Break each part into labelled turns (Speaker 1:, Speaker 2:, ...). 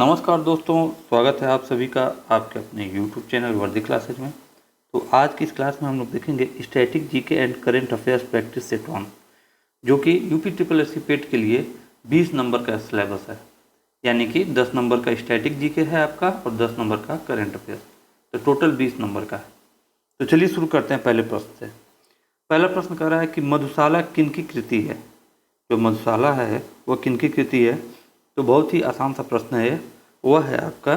Speaker 1: नमस्कार दोस्तों, स्वागत है आप सभी का आपके अपने YouTube चैनल वर्दी क्लासेज में। तो आज की इस क्लास में हम लोग देखेंगे static GK and current affairs practice set 1, जो कि यूपी ट्रिपल एससी पेट के लिए 20 नंबर का सिलेबस है। यानी कि 10 नंबर का स्टैटिक जीके है आपका और 10 नंबर का करंट अफेयर्स, तो टोटल 20 नंबर का है। तो चलिए शुरू करते हैं पहले प्रश्न से। पहला प्रश्न कह रहा है कि मधुशाला किन की कृति है। जो मधुशाला है वह किन की कृति है। तो बहुत ही आसान सा प्रश्न है, वह है आपका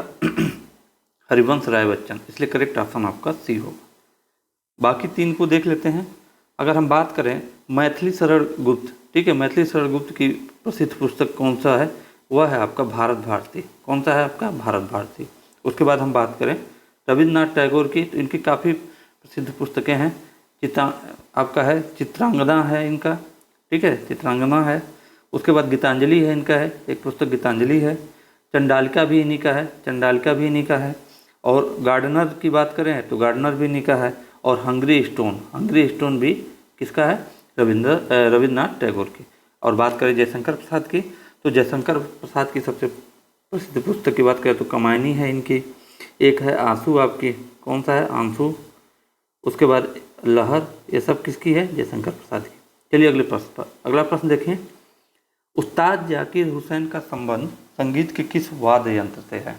Speaker 1: हरिवंश राय बच्चन, इसलिए करेक्ट ऑप्शन आपका सी होगा। बाकी तीन को देख लेते हैं। अगर हम बात करें मैथिली शरण गुप्त, ठीक है, मैथिली शरण गुप्त की प्रसिद्ध पुस्तक कौन सा है, वह है आपका भारत भारती। कौन सा है आपका भारत भारती। उसके बाद हम बात करें रविन्द्रनाथ टैगोर की, तो इनकी काफ़ी प्रसिद्ध पुस्तकें हैं। आपका है चित्रांगना है इनका, ठीक है, चित्रांगना है। उसके बाद गीतांजलि है इनका, है एक पुस्तक गीतांजलि है। चंडालिका भी इन्हीं का है, चंडालिका भी इन्हीं का है। और गार्डनर की बात करें तो गार्डनर भी इन्हीं का है। और हंगरी स्टोन भी किसका है, रविन्द्रनाथ टैगोर की। और बात करें जयशंकर प्रसाद की, तो जयशंकर प्रसाद की सबसे प्रसिद्ध पुस्तक की बात करें तो कमायनी है इनकी। एक है आंसू आपकी, कौन सा है, आंसू। उसके बाद लहर, ये सब किसकी है, जयशंकर प्रसाद की। चलिए अगले प्रश्न पर। अगला प्रश्न देखें, उस्ताद जाकिर हुसैन का संबंध संगीत के किस वाद्य यंत्र से है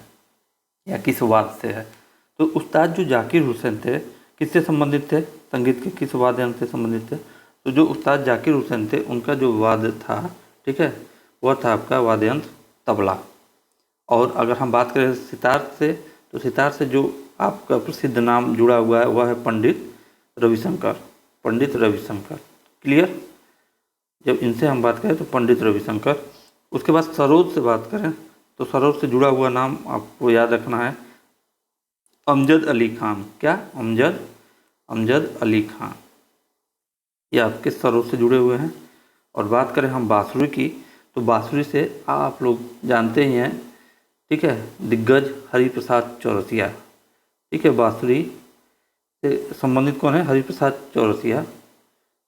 Speaker 1: या किस वाद्य से है। तो उस्ताद जो जाकिर हुसैन थे किससे संबंधित थे, संगीत के किस वाद्य यंत्र से संबंधित थे। तो जो उस्ताद जाकिर हुसैन थे उनका जो वाद्य था, ठीक है, वह था आपका वाद्य यंत्र तबला। और अगर हम बात करें सितार से, तो सितार से जो आपका प्रसिद्ध नाम जुड़ा हुआ है वह है पंडित रविशंकर, पंडित रविशंकर। क्लियर। जब इनसे हम बात करें तो पंडित रविशंकर। उसके बाद सरोद से बात करें तो सरोद से जुड़ा हुआ नाम आपको याद रखना है अमजद अली खान। क्या, अमजद अली खान, ये आपके सरोद से जुड़े हुए हैं। और बात करें हम बांसुरी की, तो बांसुरी से आप लोग जानते ही हैं, ठीक है, दिग्गज हरिप्रसाद चौरसिया, ठीक है, बांसुरी से संबंधित कौन है, हरिप्रसाद चौरसिया,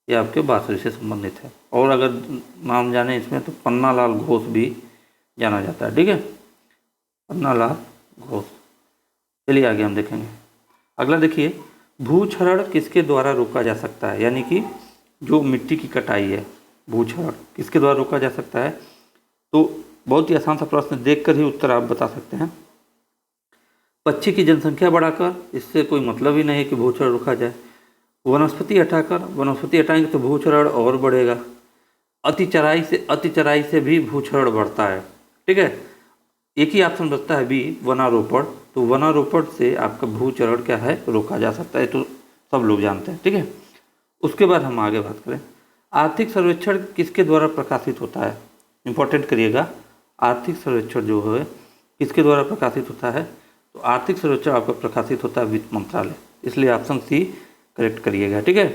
Speaker 1: ये आपके बांसुरी से संबंधित है। और अगर नाम जाने इसमें तो पन्नालाल घोष भी जाना जाता है, ठीक है, पन्नालाल घोष। चलिए आगे हम देखेंगे। अगला देखिए, भूक्षरण किसके द्वारा रोका जा सकता है। यानी कि जो मिट्टी की कटाई है, भूक्षरण किसके द्वारा रोका जा सकता है। तो बहुत ही आसान सा प्रश्न, देखकर ही उत्तर आप बता सकते हैं। पक्षी की जनसंख्या बढ़ाकर, इससे कोई मतलब ही नहीं है कि भूक्षरण रोका जाए। वनस्पति हटाकर, वनस्पति हटाएंगे तो भूक्षरण और बढ़ेगा। अति चराई से भी भूक्षरण बढ़ता है, ठीक है। एक ही ऑप्शन बचता है बी, वनारोपण। तो वनारोपण से आपका भूक्षरण क्या है, रोका जा सकता है, तो सब लोग जानते हैं, ठीक है। उसके बाद हम आगे बात करें, आर्थिक सर्वेक्षण किसके द्वारा प्रकाशित होता है। इंपॉर्टेंट करिएगा, आर्थिक सर्वेक्षण जो है किसके द्वारा प्रकाशित होता है। तो आर्थिक सर्वेक्षण आपका प्रकाशित होता है वित्त मंत्रालय, इसलिए ऑप्शन सी करेक्ट करिएगा, ठीक है।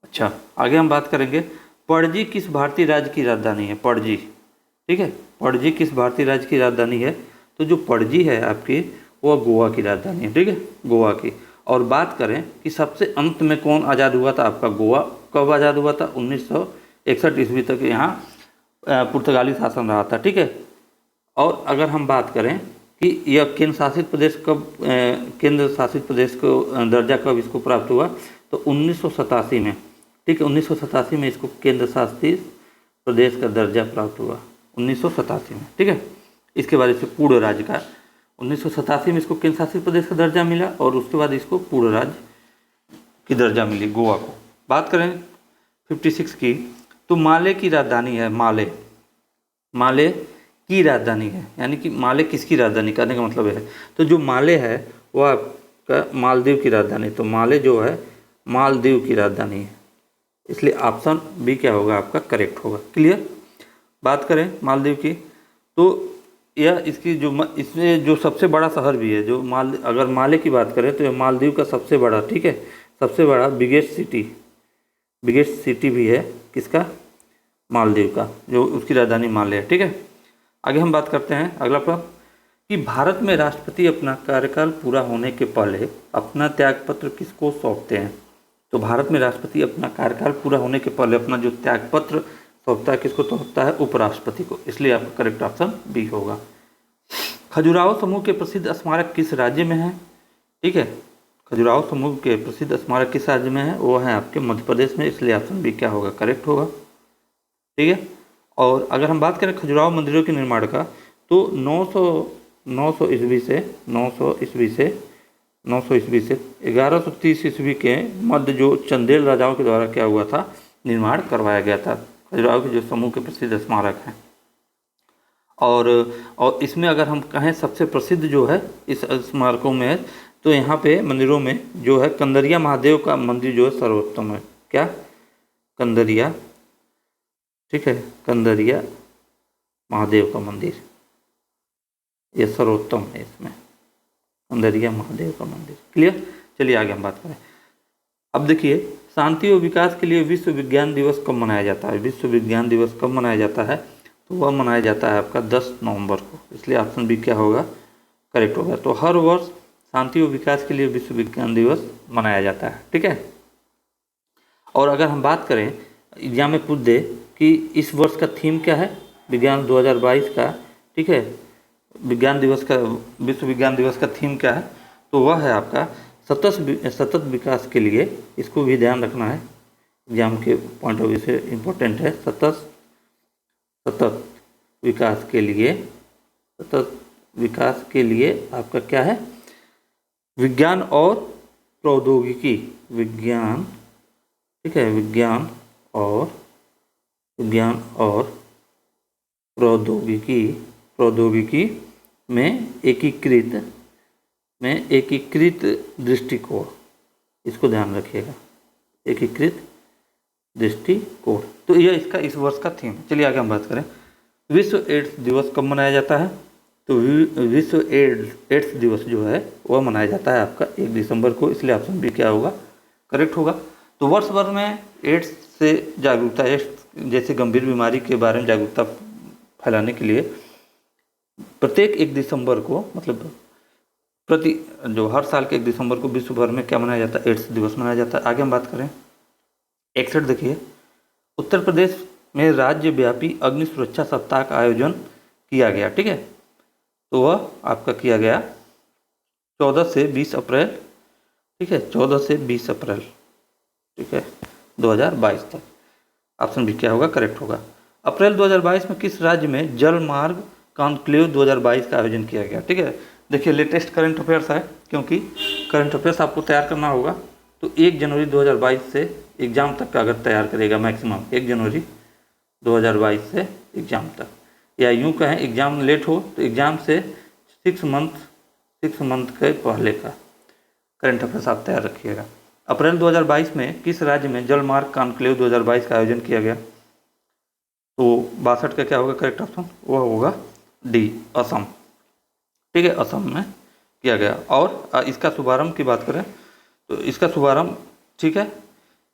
Speaker 1: अच्छा, आगे हम बात करेंगे, पणजी किस भारतीय राज्य की राजधानी है। पणजी, ठीक है, पणजी किस भारतीय राज्य की राजधानी है। तो जो पणजी है आपकी वह गोवा की राजधानी है, ठीक है, गोवा की। और बात करें कि सबसे अंत में कौन आज़ाद हुआ था आपका, गोवा कब आज़ाद हुआ था, 1961 ईस्वी तक यहाँ पुर्तगाली शासन रहा था, ठीक है। और अगर हम बात करें कि यह केंद्र शासित प्रदेश कब, केंद्र शासित प्रदेश को दर्जा कब इसको प्राप्त हुआ, तो 1987 में, ठीक है, 1987 में इसको केंद्र शासित प्रदेश का दर्जा प्राप्त हुआ, 1987 में, ठीक है। इसके बाद इसे पूर्ण राज्य का, 1987 में इसको केंद्र शासित प्रदेश का दर्जा मिला और उसके बाद इसको पूर्ण राज्य की दर्जा मिली गोवा को। बात करें 56 की, तो माले की राजधानी है, माले की राजधानी है, यानी कि माले किसकी राजधानी, कहने का मतलब है तो जो माले है वह आपका मालदीव की राजधानी, तो माले जो है मालदीव की राजधानी है, इसलिए ऑप्शन बी क्या होगा आपका, करेक्ट होगा। क्लियर। बात करें मालदीव की, तो यह इसकी इसमें जो सबसे बड़ा शहर भी है, जो अगर माले की बात करें तो यह मालदीव का सबसे बड़ा, ठीक है, सबसे बड़ा बिगेस्ट सिटी भी है किसका, मालदीव का, जो उसकी राजधानी माले है, ठीक है। आगे हम बात करते हैं अगला प्रश्न, कि भारत में राष्ट्रपति अपना कार्यकाल पूरा होने के पहले अपना त्यागपत्र किसको सौंपते हैं। तो भारत में राष्ट्रपति अपना कार्यकाल पूरा होने के पहले अपना जो त्यागपत्र सौंपता है किसको सौंपता है, उपराष्ट्रपति को, इसलिए आपका करेक्ट ऑप्शन बी होगा। खजुराहो समूह के प्रसिद्ध स्मारक किस राज्य में है? ठीक है, खजुराहो समूह के प्रसिद्ध स्मारक किस राज्य में है? वो है आपके मध्य प्रदेश में, इसलिए ऑप्शन बी क्या होगा? करेक्ट होगा। ठीक है, और अगर हम बात करें खजुराहो मंदिरों के निर्माण का, तो 900 ईस्वी से 1130 ईस्वी के मध्य जो चंदेल राजाओं के द्वारा क्या हुआ था? निर्माण करवाया गया था खजुराहो के जो समूह के प्रसिद्ध स्मारक हैं। और इसमें अगर हम कहें सबसे प्रसिद्ध जो है इस स्मारकों में, तो यहाँ पे मंदिरों में जो है कंदरिया महादेव का मंदिर जो है सर्वोत्तम है। क्या? कंदरिया, ठीक है, कंदरिया महादेव का मंदिर ये सर्वोत्तम है। इसमें कंदरिया महादेव का मंदिर। क्लियर? चलिए आगे हम बात करें। अब देखिए, शांति और विकास के लिए विश्व विज्ञान दिवस कब मनाया जाता है? विश्व विज्ञान दिवस कब मनाया जाता है? तो वह मनाया जाता है आपका 10 नवंबर को, इसलिए ऑप्शन बी क्या होगा? करेक्ट होगा। तो हर वर्ष शांति और विकास के लिए विश्व विज्ञान दिवस मनाया जाता है। ठीक है, और अगर हम बात करें, एग्जाम में पूछ दे कि इस वर्ष का थीम क्या है विज्ञान 2022 का, ठीक है, विज्ञान दिवस का, विश्व विज्ञान दिवस का थीम क्या है? तो वह है आपका सतत विकास के लिए। इसको भी ध्यान रखना है, एग्जाम के पॉइंट ऑफ व्यू से इम्पोर्टेंट है। सतत विकास के लिए, सतत विकास के लिए आपका क्या है? विज्ञान और प्रौद्योगिकी, विज्ञान, ठीक है, विज्ञान और प्रौद्योगिकी में एकीकृत दृष्टिकोण, इसको ध्यान रखिएगा, एकीकृत दृष्टिकोण। तो यह इसका इस वर्ष का थीम है। चलिए आगे हम बात करें, विश्व एड्स दिवस कब मनाया जाता है? तो विश्व एड्स दिवस जो है वह मनाया जाता है आपका 1 दिसंबर को, इसलिए ऑप्शन बी क्या होगा? करेक्ट होगा। तो वर्ष भर में एड्स से जागरूकता, एड्स जैसे गंभीर बीमारी के बारे में जागरूकता फैलाने के लिए प्रत्येक 1 दिसंबर को, मतलब जो हर साल के 1 दिसंबर को विश्व भर में क्या मनाया जाता है? एड्स दिवस मनाया जाता है। आगे हम बात करें 61, देखिए, उत्तर प्रदेश में राज्य व्यापी अग्नि सुरक्षा सप्ताह का आयोजन किया गया। ठीक है, तो वह आपका किया गया 14 से 20 अप्रैल, ठीक है, 14 से 20 अप्रैल, ठीक है, 2022 तक। ऑप्शन बी क्या होगा? करेक्ट होगा। अप्रैल 2022 में किस राज्य में जल मार्ग कॉन्क्लेव 2022 का आयोजन किया गया? ठीक है, देखिए लेटेस्ट करंट अफेयर्स है, क्योंकि करंट अफेयर्स आपको तैयार करना होगा। तो 1 जनवरी 2022 से एग्ज़ाम तक का अगर तैयार करेगा, मैक्सिमम 1 जनवरी 2022 से एग्ज़ाम तक, या यूँ कहें एग्ज़ाम लेट हो तो एग्ज़ाम से 6 मंथ के पहले का करंट अफेयर्स आप तैयार रखिएगा। अप्रैल 2022 में किस राज्य में जल मार्ग कॉन्क्लेव 2022 का आयोजन किया गया? तो 62 का क्या होगा करेक्ट ऑप्शन? वह होगा डी, असम। ठीक है, असम में किया गया। और इसका शुभारंभ की बात करें तो इसका शुभारंभ, ठीक है,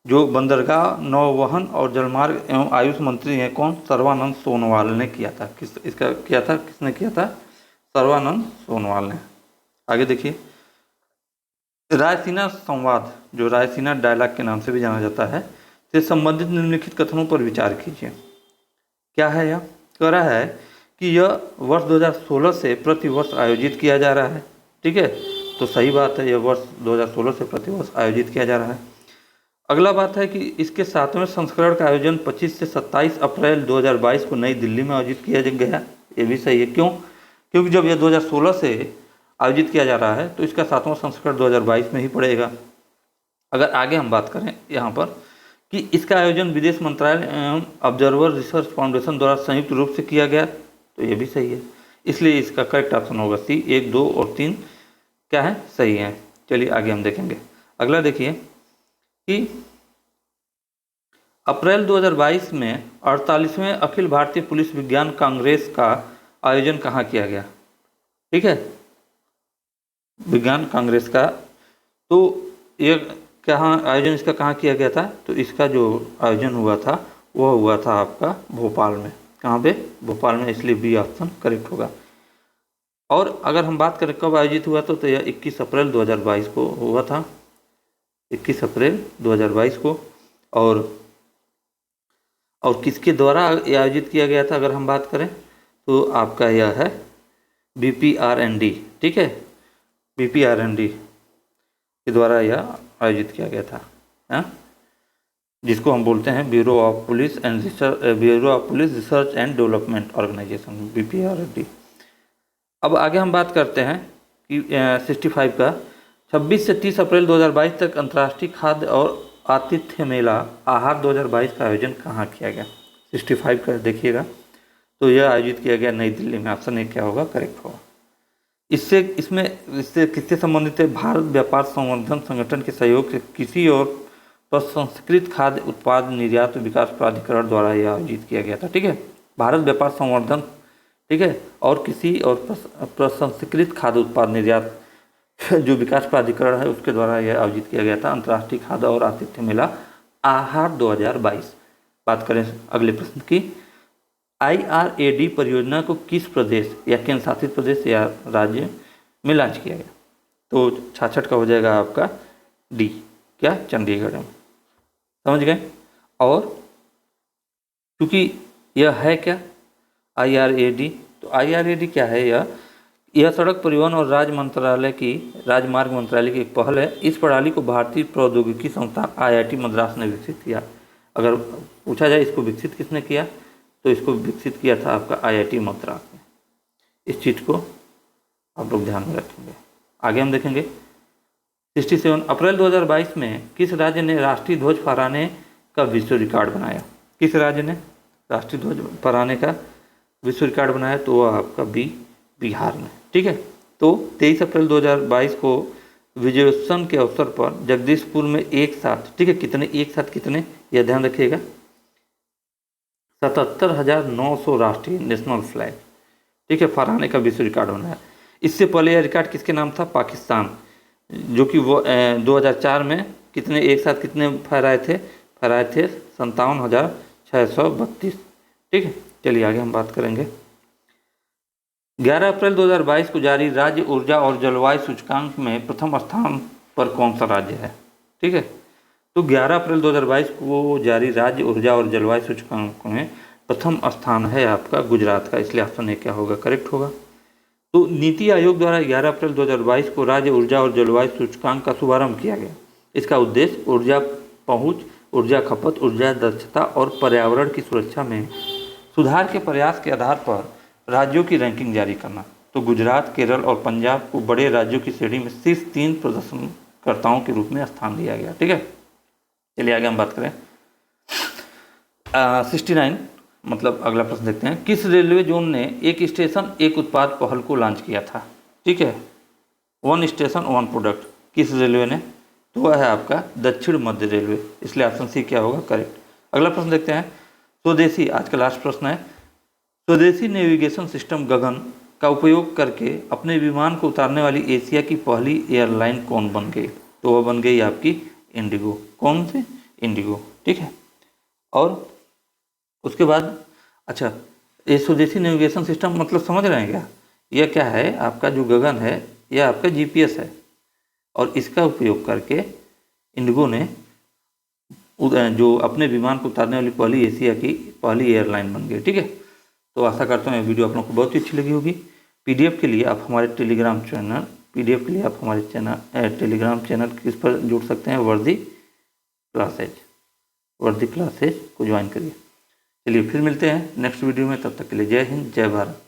Speaker 1: जो बंदरगाह, नौवहन और जलमार्ग एवं आयुष मंत्री हैं कौन? सर्बानंद सोनोवाल ने किया था। किसने किया था? सर्बानंद सोनोवाल ने। आगे देखिए, रायसीना संवाद, जो रायसीना डायलॉग के नाम से भी जाना जाता है, से संबंधित निम्नलिखित कथनों पर विचार कीजिए। क्या है यह? कह रहा है कि यह वर्ष 2016 से प्रतिवर्ष आयोजित किया जा रहा है। ठीक है, तो सही बात है, यह वर्ष 2016 से प्रतिवर्ष आयोजित किया जा रहा है। अगला बात है कि इसके 7वें संस्करण का आयोजन 25 से 27 अप्रैल 2022 को नई दिल्ली में आयोजित किया गया। ये भी सही है। क्यों? क्योंकि जब यह 2016 से आयोजित किया जा रहा है तो इसका 7वां संस्करण 2022 में ही पड़ेगा। अगर आगे हम बात करें यहाँ पर कि इसका आयोजन विदेश मंत्रालय एवं ऑब्जर्वर रिसर्च फाउंडेशन द्वारा संयुक्त रूप से किया गया, तो ये भी सही है। इसलिए इसका करेक्ट ऑप्शन होगा सी। 1, 2 और 3 क्या है? सही है। चलिए आगे हम देखेंगे। अगला देखिए कि अप्रैल 2022 में 48वें अखिल भारतीय पुलिस विज्ञान कांग्रेस का आयोजन कहाँ किया गया? ठीक है, विज्ञान कांग्रेस का, तो ये कहाँ आयोजन इसका कहाँ किया गया था? तो इसका जो आयोजन हुआ था वह हुआ था आपका भोपाल में। कहाँ पे? भोपाल में, इसलिए बी ऑप्शन करेक्ट होगा। और अगर हम बात करें कब आयोजित हुआ तो यह 21 अप्रैल 2022 को हुआ था, 21 अप्रैल 2022 को। और किसके द्वारा आयोजित किया गया था अगर हम बात करें तो आपका यह है BPRND, ठीक है, BPRND के द्वारा यह आयोजित किया गया था, हाँ, जिसको हम बोलते हैं bureau of police research and development organisation, BPRND। अब आगे हम बात करते हैं कि 65 का 26 से 30 अप्रैल 2022 तक अंतर्राष्ट्रीय खाद्य और आतिथ्य मेला आहार 2022 का आयोजन कहाँ किया गया। 65 का देखिएगा, तो यह आयोजित किया गया नई दिल्ली में। ऑप्शन ए क्या होगा, करेक्ट होगा। इससे किससे संबंधित है, भारत व्यापार संवर्धन संगठन के सहयोग से कृषि और प्रसंस्कृत खाद्य उत्पाद निर्यात विकास प्राधिकरण द्वारा यह आयोजित किया गया था, ठीक है। भारत व्यापार संवर्धन, ठीक है, और कृषि और प्रसंस्कृत खाद्य उत्पाद निर्यात जो विकास प्राधिकरण है उसके द्वारा यह आयोजित किया गया था अंतर्राष्ट्रीय खाद्य और आतिथ्य मेला आहार 2022। बात करें अगले प्रश्न की, IRAD परियोजना को किस प्रदेश या केंद्र शासित प्रदेश या राज्य में लॉन्च किया गया। तो 66 का हो जाएगा आपका डी, क्या, चंडीगढ़ में। समझ गए। और क्योंकि यह है क्या IRAD, तो IRAD क्या है, यह सड़क परिवहन और राजमार्ग मंत्रालय की एक पहल है। इस प्रणाली को भारतीय प्रौद्योगिकी संस्थान IIT मद्रास ने विकसित किया। अगर पूछा जाए इसको विकसित किसने किया, तो इसको विकसित किया था आपका IIT मद्रास ने। इस चीज़ को आप लोग ध्यान में रखेंगे। आगे हम देखेंगे 67 अप्रैल 2022 में किस राज्य ने राष्ट्रीय ध्वज फहराने का विश्व रिकॉर्ड बनाया। किस राज्य ने राष्ट्रीय ध्वज फहराने का विश्व रिकॉर्ड बनाया, तो वह आपका बिहार में, ठीक है। तो 23 अप्रैल 2022 को विजयोत्सव के अवसर पर जगदीशपुर में एक साथ, ठीक है, कितने यह ध्यान रखिएगा, 77,900 राष्ट्रीय नेशनल फ्लैग, ठीक है, फहराने का विश्व रिकॉर्ड बनाया। इससे पहले यह रिकॉर्ड किसके नाम था, पाकिस्तान, जो कि वो 2004 में एक साथ कितने फहराए थे 57,632, ठीक है। चलिए आगे हम बात करेंगे। 11 अप्रैल 2022 को जारी राज्य ऊर्जा और जलवायु सूचकांक में प्रथम स्थान पर कौन सा राज्य है, ठीक है। तो 11 अप्रैल 2022 को जारी राज्य ऊर्जा और जलवायु सूचकांक में प्रथम स्थान है आपका गुजरात का, इसलिए ऑप्शन ए क्या होगा, करेक्ट होगा। तो नीति आयोग द्वारा 11 अप्रैल 2022 को राज्य ऊर्जा और जलवायु सूचकांक का शुभारंभ किया गया। इसका उद्देश्य ऊर्जा पहुँच, ऊर्जा खपत, ऊर्जा दक्षता और पर्यावरण की सुरक्षा में सुधार के प्रयास के आधार पर राज्यों की रैंकिंग जारी करना। तो गुजरात, केरल और पंजाब को बड़े राज्यों की श्रेणी में शीर्ष 3 प्रदर्शनकर्ताओं के रूप में स्थान दिया गया, ठीक है। चलिए आगे हम बात करें 69, मतलब अगला प्रश्न देखते हैं। किस रेलवे जोन ने एक स्टेशन एक उत्पाद पहल को लॉन्च किया था, ठीक है, 1 स्टेशन 1 प्रोडक्ट, किस रेलवे ने, तो वह है आपका दक्षिण मध्य रेलवे, इसलिए ऑप्शन सी क्या होगा, करेक्ट। अगला प्रश्न देखते हैं स्वदेशी, आज का लास्ट प्रश्न है, स्वदेशी नेविगेशन सिस्टम गगन का उपयोग करके अपने विमान को उतारने वाली एशिया की पहली एयरलाइन कौन बन गई, तो वह बन गई आपकी इंडिगो। कौन सी, इंडिगो, ठीक है। और उसके बाद अच्छा, ये स्वदेशी नेविगेशन सिस्टम मतलब समझ रहे हैं क्या, यह क्या है, आपका जो गगन है यह आपका GPS है, और इसका उपयोग करके इंडिगो ने जो अपने विमान को उतारने वाली पहली एशिया की पहली एयरलाइन बन गई, ठीक है। तो आशा करता हूँ ये वीडियो आप लोगों को बहुत ही अच्छी लगी होगी। PDF के लिए आप हमारे टेलीग्राम चैनल टेलीग्राम चैनल किस पर जुड़ सकते हैं, वर्दी क्लासेज को ज्वाइन करिए। चलिए फिर मिलते हैं नेक्स्ट वीडियो में, तब तक के लिए जय हिंद, जय भारत।